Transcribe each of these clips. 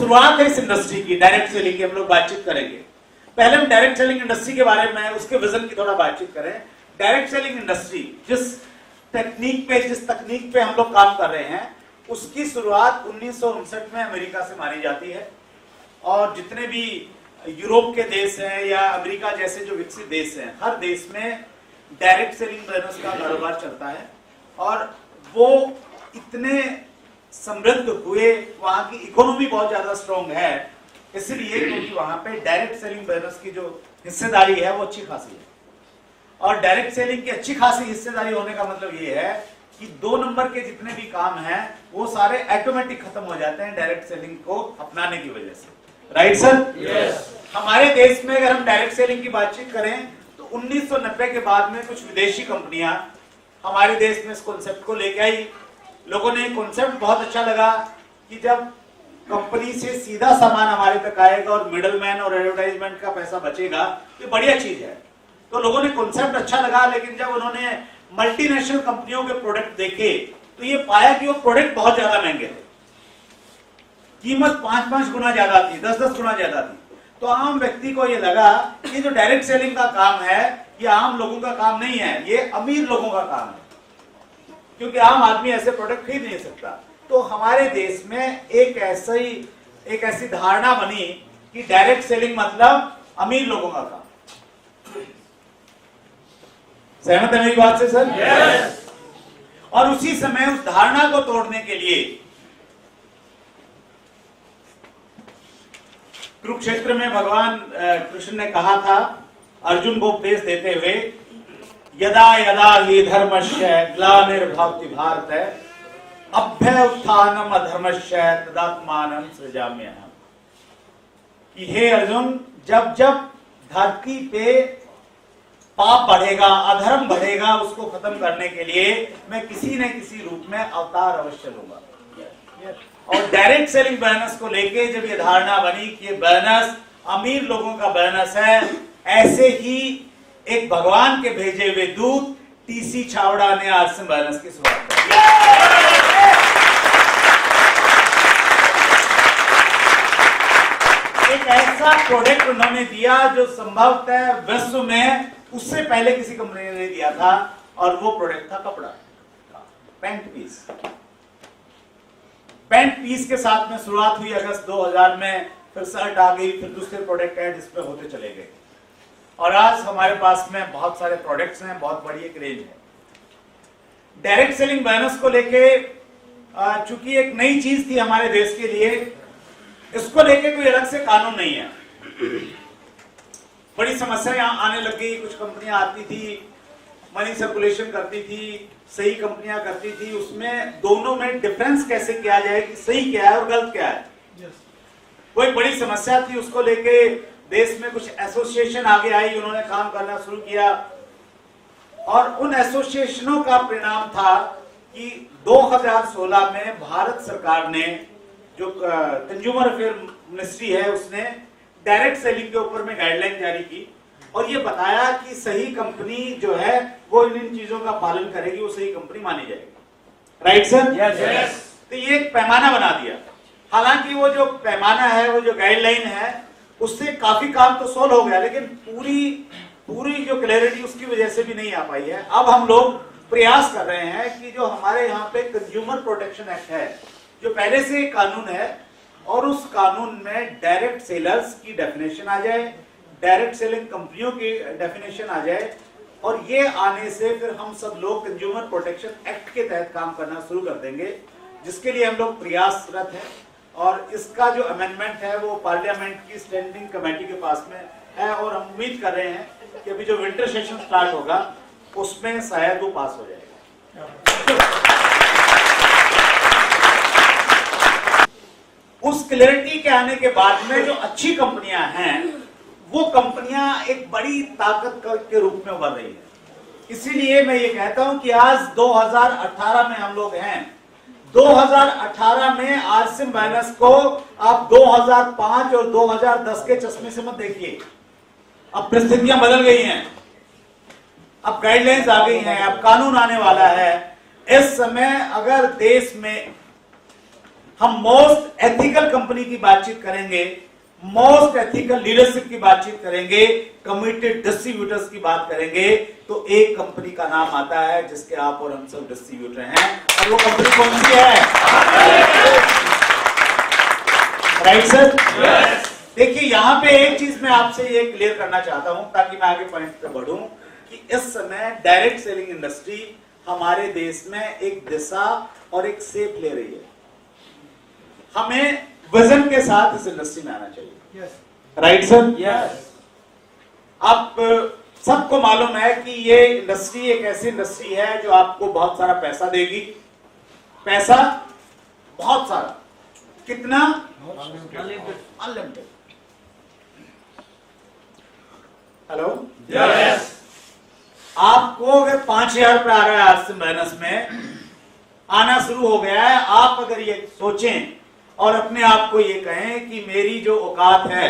शुरुआत है इस इंडस्ट्री की, डायरेक्ट सेलिंग की हम लोग बातचीत करेंगे। पहले हम डायरेक्ट सेलिंग इंडस्ट्री के बारे में, उसके विजन की थोड़ा बातचीत करें। डायरेक्ट सेलिंग इंडस्ट्री जिस तकनीक पे हम लोग काम कर रहे हैं, उसकी शुरुआत 1959 में अमेरिका से मानी जाती है। और जितने भी यूरोप के देश हैं या अमेरिका जैसे जो विकसित देश हैं, हर देश में डायरेक्ट सेलिंग बिजनेस का कारोबार चलता है। और वो इतने समृद्ध हुए, वहां की इकोनॉमी बहुत ज्यादा स्ट्रॉन्ग है, इसलिए क्योंकि वहां पे डायरेक्ट सेलिंग बिजनेस की जो हिस्सेदारी है वो अच्छी खासी है। और डायरेक्ट सेलिंग की अच्छी खासी हिस्सेदारी होने का मतलब ये है कि 2 नंबर के जितने भी काम हैं वो सारे ऑटोमेटिक खत्म हो जाते हैं डायरेक्ट सेलिंग को अपनाने की वजह से। Right sir? यस। हमारे देश में अगर हम डायरेक्ट सेलिंग की बातचीत करें तो 1990 के बाद में कुछ विदेशी कंपनियां हमारे देश में इस कॉन्सेप्ट को लेके आई। लोगों ने कॉन्सेप्ट बहुत अच्छा लगा कि जब कंपनी से सीधा सामान हमारे तक आएगा और मिडलमैन और एडवर्टाइजमेंट का पैसा बचेगा, ये बढ़िया चीज है। तो लोगों ने कॉन्सेप्ट अच्छा लगा, लेकिन जब उन्होंने मल्टीनेशनल कंपनियों के प्रोडक्ट देखे तो ये पाया कि वो प्रोडक्ट बहुत ज्यादा महंगे थे, कीमत 5-5 गुना ज्यादा थी, 10-10 गुना ज्यादा थी। तो आम व्यक्ति को ये लगा कि जो डायरेक्ट सेलिंग का काम है ये आम लोगों का काम नहीं है, ये अमीर लोगों का काम है, क्योंकि आम आदमी ऐसे प्रोडक्ट खरीद नहीं सकता। तो हमारे देश में एक ऐसी धारणा बनी कि डायरेक्ट सेलिंग मतलब अमीर लोगों का काम। सहमत है मेरी बात से सर? यस। और उसी समय उस धारणा को तोड़ने के लिए कुरुक्षेत्र में भगवान कृष्ण ने कहा था अर्जुन को उपदेश देते हुए, यदा यदा हि धर्मस्य ग्लानिर्भवति भारत अभ्य उत्थानम अधर्मस्य तदात्मानं सृजाम्यहम्। कि हे अर्जुन, जब जब धरती पे पाप बढ़ेगा, अधर्म बढ़ेगा, उसको खत्म करने के लिए मैं किसी न किसी रूप में अवतार अवश्य लूंगा। और डायरेक्ट सेलिंग बिजनेस को लेके जब ये धारणा बनी कि ये बिजनेस अमीर लोगों का बिजनेस है, ऐसे ही एक भगवान के भेजे हुए दूत टीसी छावड़ा ने आज से बिजनेस की शुरुआत की। एक ऐसा प्रोडक्ट उन्होंने दिया जो संभवतः विश्व में उससे पहले किसी कंपनी ने नहीं दिया था, और वो प्रोडक्ट था कपड़ा, पैंट पीस। पैंट पीस के साथ में शुरुआत हुई अगस्त 2000 में, फिर शर्ट आ गई, फिर दूसरे प्रोडक्ट ऐड इस पे होते चले गए, और आज हमारे पास में बहुत सारे प्रोडक्ट्स हैं, बहुत बड़ी एक रेंज है। डायरेक्ट सेलिंग बिजनेस को लेके चूंकि एक नई चीज थी हमारे देश के लिए, इसको लेके कोई अलग से कानून नहीं है। बड़ी समस्याएं आने लग गई। कुछ कंपनियां आती थी, मनी सर्कुलेशन करती थी, सही कंपनियां करती थी, उसमें दोनों में डिफरेंस कैसे किया जाए कि सही क्या है और गलत क्या है, वो एक बड़ी समस्या थी। उसको लेके देश में कुछ एसोसिएशन आगे आई, उन्होंने काम करना शुरू किया, और उन एसोसिएशनों का परिणाम था कि 2016 में भारत सरकार ने, जो कंज्यूमर अफेयर मिनिस्ट्री है, उसने डायरेक्ट सेलिंग के ऊपर में गाइडलाइन जारी की और ये बताया कि सही कंपनी जो है वो इन चीजों का पालन करेगी, वो सही कंपनी मानी जाएगी। Right sir? यस। तो ये एक पैमाना बना दिया। हालांकि वो जो पैमाना है, वो जो गाइडलाइन है, उससे काफी काम तो सोल्व हो गया, लेकिन पूरी जो क्लैरिटी उसकी वजह से भी नहीं आ पाई है। अब हम लोग प्रयास कर रहे हैं कि जो हमारे यहाँ पे कंज्यूमर प्रोटेक्शन एक्ट है, जो पहले से कानून है, और उस कानून में डायरेक्ट सेलर्स की डेफिनेशन आ जाए, डायरेक्ट सेलिंग कंपनियों की डेफिनेशन आ जाए, और ये आने से फिर हम सब लोग कंज्यूमर प्रोटेक्शन एक्ट के तहत काम करना शुरू कर देंगे, जिसके लिए हम लोग प्रयासरत हैं। और इसका जो अमेंडमेंट है वो पार्लियामेंट की स्टैंडिंग कमेटी के पास में है, और हम उम्मीद कर रहे हैं कि अभी जो विंटर सेशन स्टार्ट होगा उसमें शायद वो पास हो जाएगा। उस क्लैरिटी के आने के बाद में जो अच्छी कंपनियां हैं, वो कंपनियां एक बड़ी ताकत के रूप में उभर रही है। इसीलिए मैं ये कहता हूं कि आज 2018 में हम लोग हैं। 2018 में आरसीएम बिजनेस को आप 2005 और 2010 के चश्मे से मत देखिए। अब परिस्थितियां बदल गई हैं, अब गाइडलाइंस आ गई हैं, अब कानून आने वाला है। इस समय अगर देश में हम मोस्ट एथिकल कंपनी की बातचीत करेंगे, मोस्ट एथिकल लीडरशिप की बातचीत करेंगे, कमिटेड डिस्ट्रीब्यूटर्स की बात करेंगे, तो एक कंपनी का नाम आता है जिसके आप और हम सब डिस्ट्रीब्यूटर हैं, और वो कंपनी कौन सी है? Right sir? यस। देखिए यहां पे एक चीज मैं आपसे ये क्लियर करना चाहता हूं ताकि मैं आगे पॉइंट पे बढ़ूं कि इस समय डायरेक्ट सेलिंग इंडस्ट्री हमारे देश में एक दिशा और एक शेप ले रही है। हमें विजन के साथ इस इंडस्ट्री में आना चाहिए। Right sir? यस। आप सबको मालूम है कि ये इंडस्ट्री एक ऐसी इंडस्ट्री है जो आपको बहुत सारा पैसा देगी, पैसा बहुत सारा, कितना? अनलिमिटेड। हेलो? यस। आपको अगर 5,000 रुपये आ रहा है आज से महीने में आना शुरू हो गया है, आप अगर ये सोचें और अपने आप को ये कहें कि मेरी जो औकात है,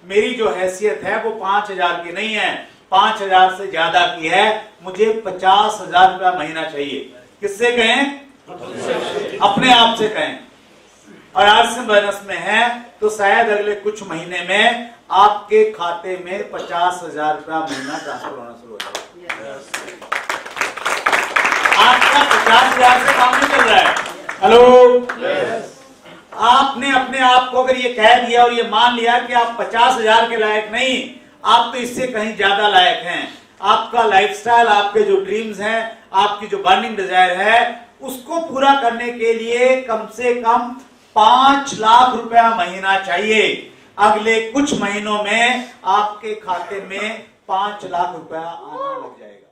मेरी जो हैसियत है वो 5,000 की नहीं है, 5,000 से ज्यादा की है, मुझे 50,000 रुपया महीना चाहिए। किससे कहें? अपने आप से कहें। और आज से बोनस में है तो शायद अगले कुछ महीने में आपके खाते में 50,000 रुपया महीना ट्रांसफर होना शुरू हो जाएगा। आपका 50,000 से काम नहीं चल रहा है। हेलो? आपने अपने आप को अगर ये कह दिया और ये मान लिया कि आप 50,000 के लायक नहीं, आप तो इससे कहीं ज्यादा लायक हैं। आपका लाइफस्टाइल, आपके जो ड्रीम्स हैं, आपकी जो बर्निंग डिजायर है, उसको पूरा करने के लिए कम से कम 5 लाख रुपया महीना चाहिए। अगले कुछ महीनों में आपके खाते में 5 लाख रुपया आने लग जाएगा।